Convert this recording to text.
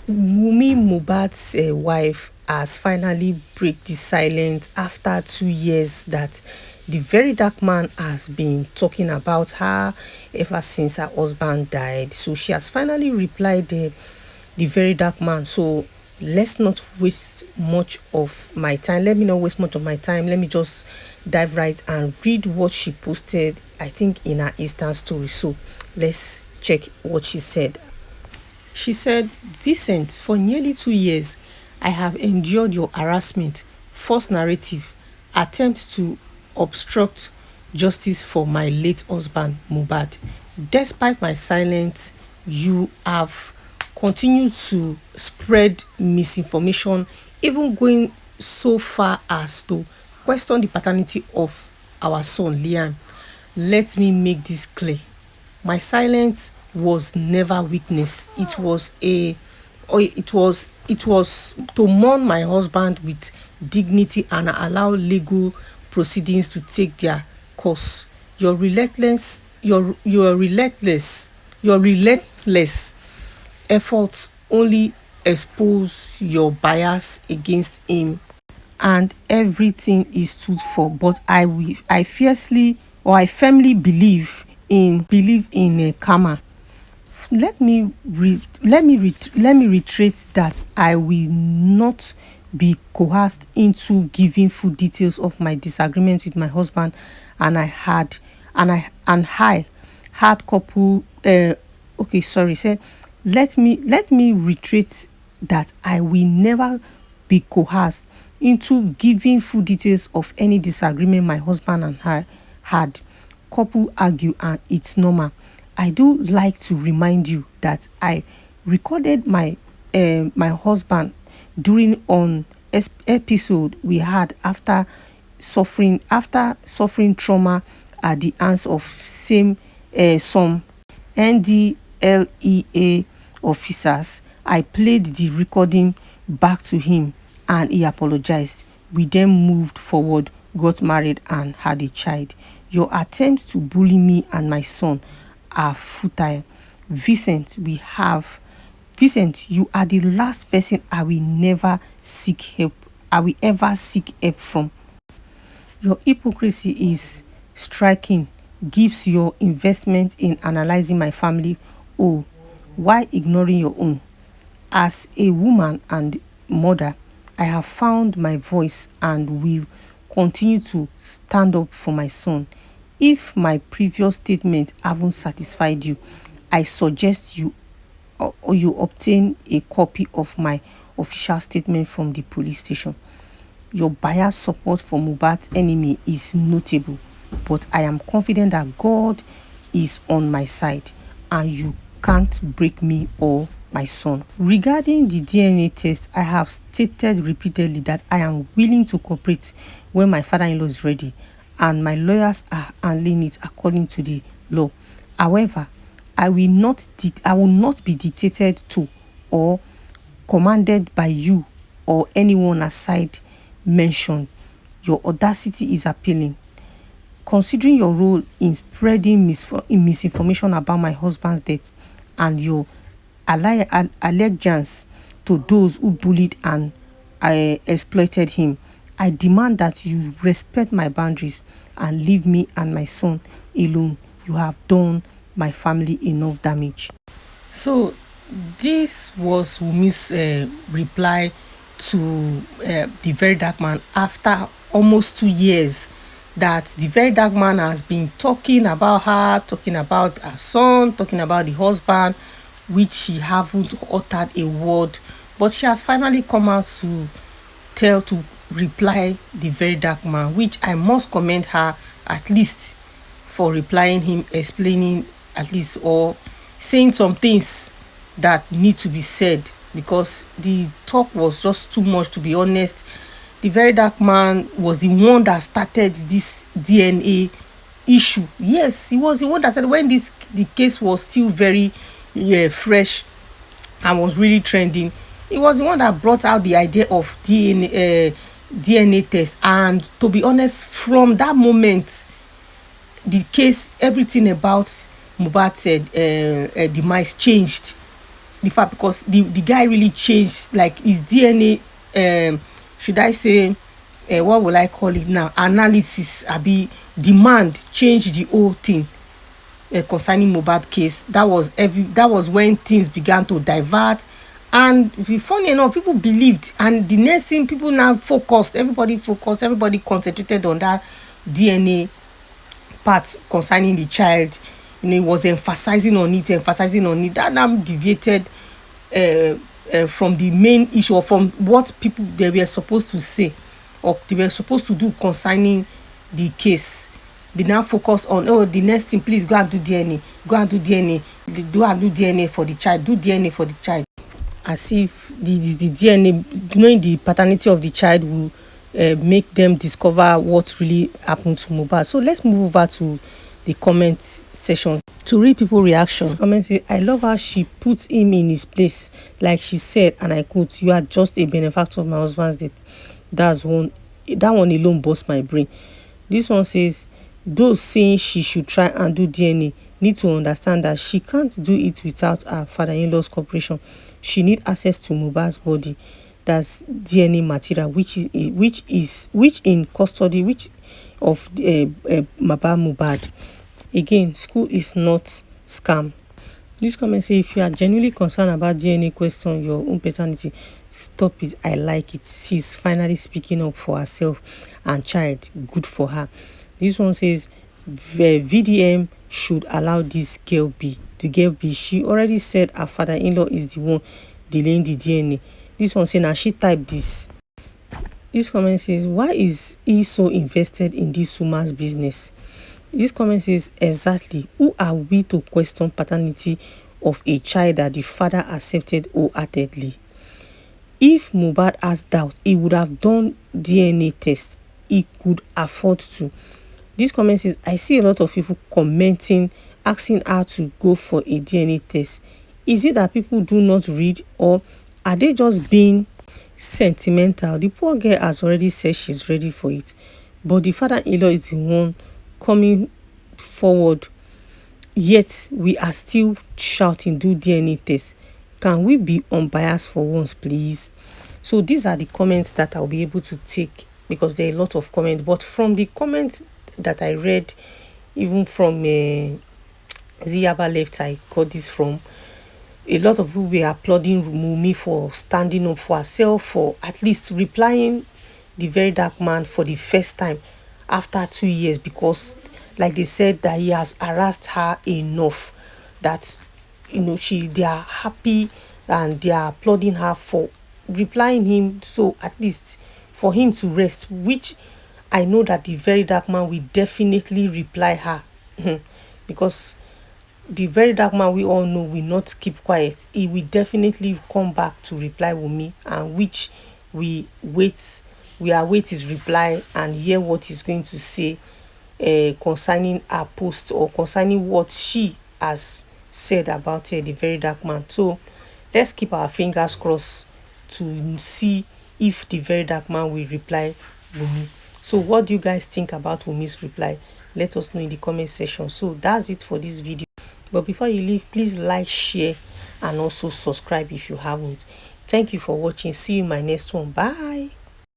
Wumi Mohbad's wife has finally break the silence after 2 years that the very dark man has been talking about her ever since her husband died. So she has finally replied the very dark man. So let's not waste much of my time. Let me not waste much of my time. Let me just dive right and read what she posted, I think, in her Insta story. So let's check what she said. She said, Vincent, for nearly 2 years, I have endured your harassment, false narrative, attempt to obstruct justice for my late husband, Mohbad. Despite my silence, you have continued to spread misinformation, even going so far as to question the paternity of our son, Liam. Let me make this clear. My silence was never weakness. It was to mourn my husband with dignity and allow legal proceedings to take their course. Your relentless efforts only expose your bias against him, and everything is stood for. But I fiercely, or I firmly believe in karma. Let me reiterate that I will not be coerced into giving full details of my disagreement with my husband, and I had couple. Okay, sorry. Say, let me reiterate that I will never be coerced into giving full details of any disagreement my husband and I had. Couple argue and it's normal. I do like to remind you that I recorded my husband during on episode we had after suffering trauma at the hands of some NDLEA officers. I played the recording back to him and he apologized. We then moved forward, got married, and had a child. Your attempts to bully me and my son are futile. Vincent, we have Vincent, you are the last person I will never seek help. I will ever seek help from. Your hypocrisy is striking, gives your investment in analyzing my family whole while ignoring your own. As a woman and mother, I have found my voice and will continue to stand up for my son. If my previous statements haven't satisfied you, I suggest you obtain a copy of my official statement from the police station. Your biased support for Mohbad's enemy is notable, but I am confident that God is on my side and you can't break me or my son. Regarding the DNA test, I have stated repeatedly that I am willing to cooperate when my father-in-law is ready and my lawyers are handling it according to the law. However, I will not be dictated to or commanded by you or anyone aside mentioned. Your audacity is appealing. Considering your role in spreading misinformation about my husband's death and your allegiance to those who bullied and exploited him, I demand that you respect my boundaries and leave me and my son alone. You have done my family enough damage. So this was Wumi's reply to the very dark man after almost 2 years that the very dark man has been talking about her, talking about her son, talking about the husband, which she haven't uttered a word. But she has finally come out to reply the very dark man, which I must commend her at least for replying him, explaining at least, or saying some things that need to be said, because the talk was just too much, to be honest. The very dark man was the one that started this DNA issue. Yes, he was the one that said, when the case was still very fresh and was really trending, he was the one that brought out the idea of DNA test. And to be honest, from that moment, the case, everything about Mohbad's demise changed. the fact, because the guy really changed, like his DNA, should I say, what will I call it now, analysis abi demand changed the whole thing concerning Mohbad case. That was when things began to divert, and funny enough, people believed, and the next thing, people now focused, everybody concentrated on that DNA part concerning the child. It was emphasizing on it, that now deviated from the main issue, or from what people they were supposed to say, or they were supposed to do concerning the case. They now focus on, oh, the next thing, please go and do DNA, do DNA for the child, do DNA for the child, as if the DNA, knowing the paternity of the child, will make them discover what really happened to Mohbad. So let's move over to the comment section to read people reaction. Comment say, I love how she puts him in his place, like she said, and I quote, you are just a benefactor of my husband's death. That one alone burst my brain. This one says, those saying she should try and do DNA need to understand that she can't do it without her father-in-law's cooperation. She need access to Mohbad's body, that's DNA material, which in custody, which of Mohbad. Again, school is not scam. This comment say, if you are genuinely concerned about DNA question your own paternity, stop it. I like it. She's finally speaking up for herself and child. Good for her. This one says, VDM should allow this girl be. The girl be. She already said her father-in-law is the one delaying the DNA. This one saying, now she typed this. This comment says, why is he so invested in this woman's business? This comment says, exactly. Who are we to question paternity of a child that the father accepted wholeheartedly? If Mohbad has doubt, he would have done DNA tests. He could afford to. This comment says, I see a lot of people commenting, asking her to go for a DNA test. Is it that people do not read, or are they just being sentimental? The poor girl has already said she's ready for it, but the father-in-law is the one coming forward, yet we are still shouting, do DNA test. Can we be unbiased for once, please? So these are the comments that I'll be able to take, because there are a lot of comments. But from the comments that I read, even from Ziyaba left, I got this from, a lot of people were applauding Wunmi for standing up for herself, for at least replying the VeryDarkMan for the first time after 2 years, because like they said, that he has harassed her enough, that they are happy and they are applauding her for replying him, so at least for him to rest, which I know that the VeryDarkMan will definitely reply her because the VeryDarkMan, we all know, will not keep quiet. He will definitely come back to reply Wunmi, and which we await his reply and hear what he's going to say concerning her post, or concerning what she has said about the VeryDarkMan. So let's keep our fingers crossed to see if the VeryDarkMan will reply Wunmi. So what do you guys think about Wunmi's reply? Let us know in the comment section. So that's it for this video. But before you leave, please like, share, and also subscribe if you haven't. Thank you for watching. See you in my next one. Bye.